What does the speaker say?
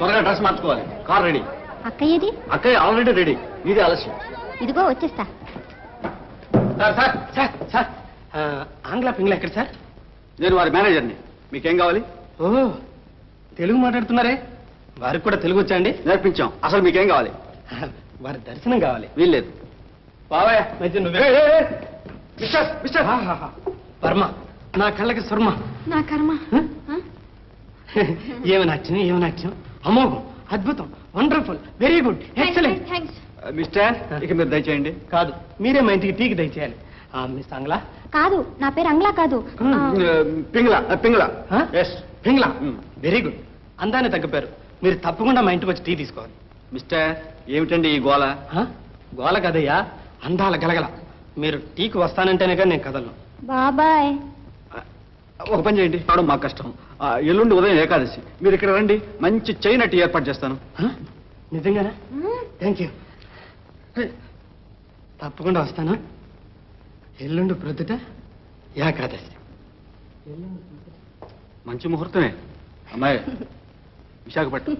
త్వరగా డ్రెస్ మార్చుకోవాలి. Car ready. అక్కయ్యది? అక్కయ్య ఆల్రెడీ రెడీ. నీదే ఆలస్యం. ఇదిగో వచ్చేస్తా. సార్ సార్ సార్ సార్ ఆంగ్ల పింగ్లా ఎక్కడ సార్? నేను వారి మేనేజర్ని. మీకేం కావాలి? ఓ తెలుగు మాట్లాడుతున్నారే, వారికి కూడా తెలుగు వచ్చా అండి? నేర్పించాం. అసలు మీకేం కావాలి? వారి దర్శనం కావాలి. వీల్లేదు. బాబాయ్ మధ్య నువ్వే. మిస్టర్ మిస్టర్ వర్మ, నా కళ్ళకి స్వర్మ. నా కర్మ. ఏమి నాట్యం అమోఘం, అద్భుతం, wonderful, very good, excellent. Thanks. Mister ఇక మీరు దయచేయండి. కాదు, మీరే మా ఇంటికి టీకి దయచేయాలి. మిస్ ఆంగ్లా? కాదు, నా పేరు అంగ్లా కాదు. Pingla Pingla. Yes, Pingla. Very good, అందాన్ని తగ్గిపోయారు. మీరు తప్పకుండా మా ఇంటికి వచ్చి టీ తీసుకోవాలి. మిస్టర్ ఏమిటండి ఈ గోల? గోల కదయ్యా, అందాల గలగల. మీరు టీకి వస్తానంటేనే కానీ నేను కదలను. బాబాయ్. ఒక పని చేయండి, రావడం మాకు కష్టం. ఎల్లుండి ఉదయం ఏకాదశి, మీరు ఇక్కడ రండి, మంచి చైన్ టీ ఏర్పాటు చేస్తాను. నిజంగానా? Thank you. తప్పకుండా వస్తాను. ఎల్లుండి ప్రొద్దుట ఏకాదశి. మంచి ముహూర్తమే అమ్మాయి. విశాఖపట్నం.